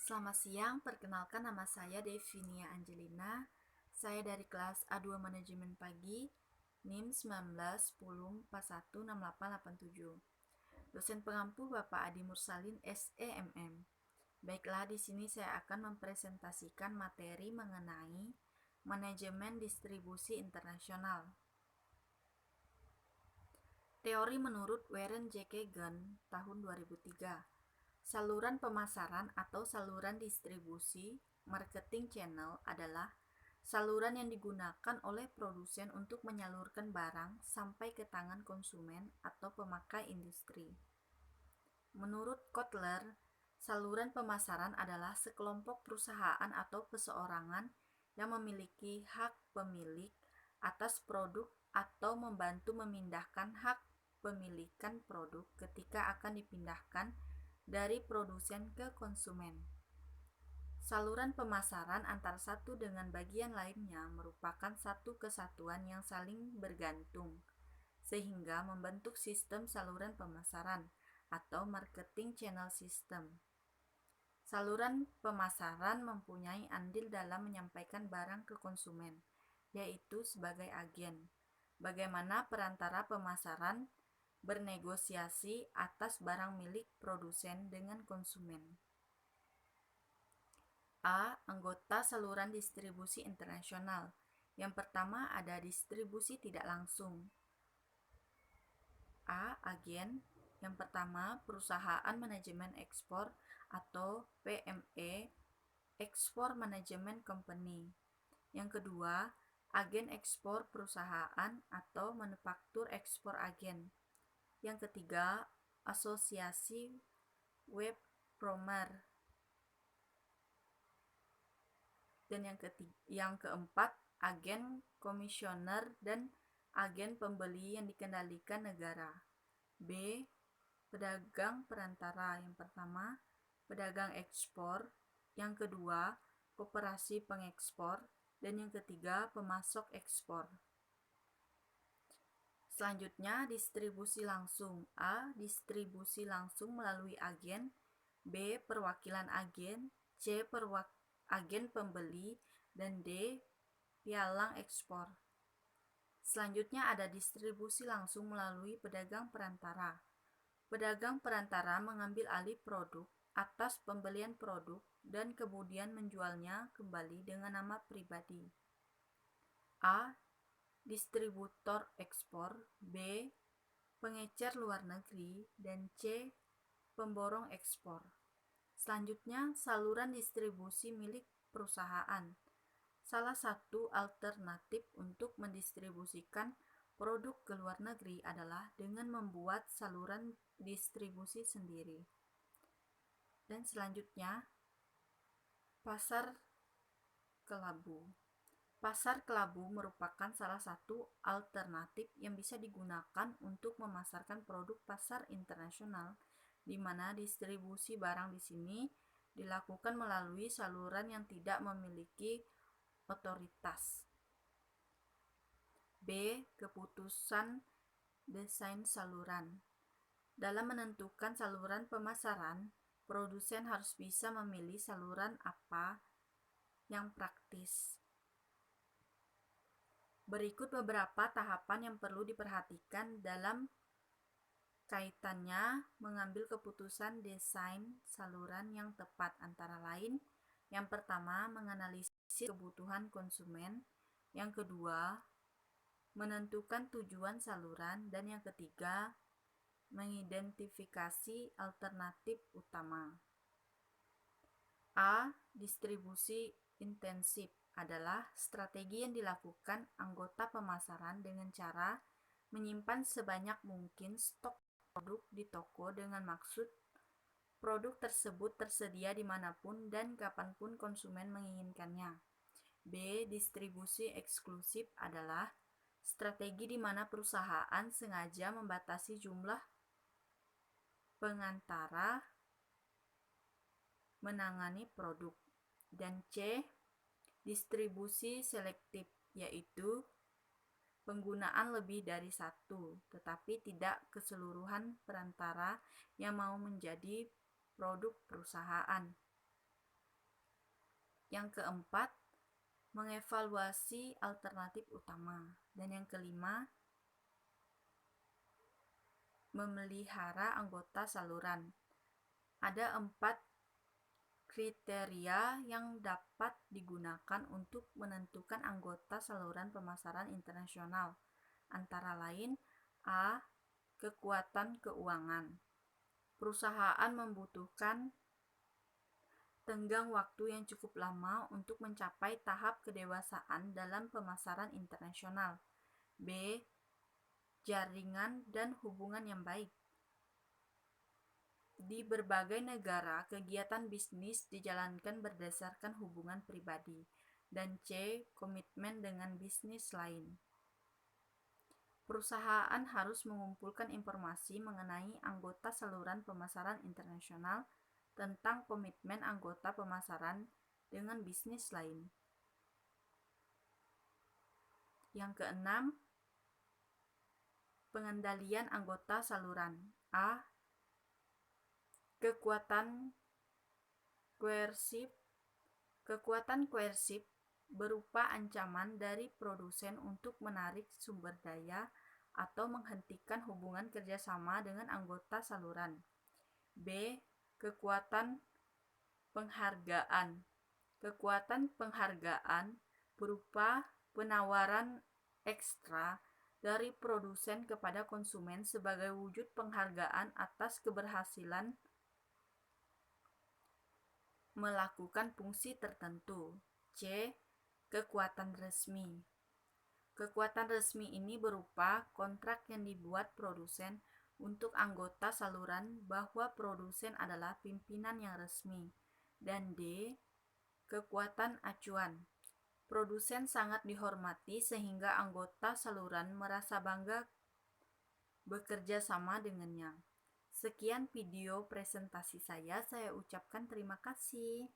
Selamat siang, perkenalkan nama saya Devinia Angelina. Saya dari kelas A2 Manajemen Pagi, NIM 1910416887. Dosen pengampu Bapak Adi Mursalin, SEMM. Baiklah, di sini saya akan mempresentasikan materi mengenai manajemen distribusi internasional. Teori menurut Warren J. Kagan tahun 2003. Saluran pemasaran atau saluran distribusi marketing channel adalah saluran yang digunakan oleh produsen untuk menyalurkan barang sampai ke tangan konsumen atau pemakai industri. Menurut Kotler, saluran pemasaran adalah sekelompok perusahaan atau perorangan yang memiliki hak pemilik atas produk atau membantu memindahkan hak pemilikan produk ketika akan dipindahkan dari produsen ke konsumen. Saluran pemasaran antar satu dengan bagian lainnya merupakan satu kesatuan yang saling bergantung, sehingga membentuk sistem saluran pemasaran atau marketing channel system. Saluran pemasaran mempunyai andil dalam menyampaikan barang ke konsumen, yaitu sebagai agen. Bagaimana perantara pemasaran bernegosiasi atas barang milik produsen dengan konsumen. A. Anggota saluran distribusi internasional. Yang pertama ada distribusi tidak langsung. A. Agen. Yang pertama perusahaan manajemen ekspor atau PME, Export Management Company. Yang kedua, agen ekspor perusahaan atau manufaktur ekspor agen. Yang ketiga, asosiasi web promer. Dan yang keempat, agen komisioner dan agen pembeli yang dikendalikan negara. B. Pedagang perantara. Yang pertama, pedagang ekspor. Yang kedua, koperasi pengekspor. Dan yang ketiga, pemasok ekspor. Selanjutnya, distribusi langsung. A. Distribusi langsung melalui agen. B. Perwakilan agen. C. Agen pembeli. Dan D. Pialang ekspor. Selanjutnya ada distribusi langsung melalui pedagang perantara. Pedagang perantara mengambil alih produk atas pembelian produk dan kemudian menjualnya kembali dengan nama pribadi. A. Distributor ekspor. B. Pengecer luar negeri. Dan C. Pemborong ekspor. Selanjutnya, saluran distribusi milik perusahaan. Salah satu alternatif untuk mendistribusikan produk ke luar negeri adalah dengan membuat saluran distribusi sendiri. Dan selanjutnya, pasar kelabu. Pasar kelabu merupakan salah satu alternatif yang bisa digunakan untuk memasarkan produk pasar internasional, di mana distribusi barang di sini dilakukan melalui saluran yang tidak memiliki otoritas. B. Keputusan desain saluran. Dalam menentukan saluran pemasaran, produsen harus bisa memilih saluran apa yang praktis. Berikut beberapa tahapan yang perlu diperhatikan dalam kaitannya mengambil keputusan desain saluran yang tepat, antara lain, yang pertama, menganalisis kebutuhan konsumen. Yang kedua, menentukan tujuan saluran. Dan yang ketiga, mengidentifikasi alternatif utama. A. Distribusi intensif adalah strategi yang dilakukan anggota pemasaran dengan cara menyimpan sebanyak mungkin stok produk di toko dengan maksud produk tersebut tersedia dimanapun dan kapanpun konsumen menginginkannya. B. Distribusi eksklusif adalah strategi di mana perusahaan sengaja membatasi jumlah pengantara menangani produk. Dan C. Distribusi selektif, yaitu penggunaan lebih dari satu, tetapi tidak keseluruhan perantara yang mau menjadi produk perusahaan. Yang keempat, mengevaluasi alternatif utama. Dan yang kelima, memelihara anggota saluran. Ada 4 kriteria yang dapat digunakan untuk menentukan anggota saluran pemasaran internasional. Antara lain, A. Kekuatan keuangan. Perusahaan membutuhkan tenggang waktu yang cukup lama untuk mencapai tahap kedewasaan dalam pemasaran internasional. B. Jaringan dan hubungan yang baik. Di berbagai negara, kegiatan bisnis dijalankan berdasarkan hubungan pribadi. Dan C. Komitmen dengan bisnis lain. Perusahaan harus mengumpulkan informasi mengenai anggota saluran pemasaran internasional tentang komitmen anggota pemasaran dengan bisnis lain. Yang keenam, pengendalian anggota saluran. A. Kekuatan koersif. Kekuatan koersif berupa ancaman dari produsen untuk menarik sumber daya atau menghentikan hubungan kerjasama dengan anggota saluran. B. Kekuatan penghargaan. Kekuatan penghargaan berupa penawaran ekstra dari produsen kepada konsumen sebagai wujud penghargaan atas keberhasilan melakukan fungsi tertentu. C. Kekuatan resmi. Kekuatan resmi ini berupa kontrak yang dibuat produsen untuk anggota saluran bahwa produsen adalah pimpinan yang resmi. Dan D. Kekuatan acuan. Produsen sangat dihormati sehingga anggota saluran merasa bangga bekerja sama dengannya. Sekian video presentasi saya ucapkan terima kasih.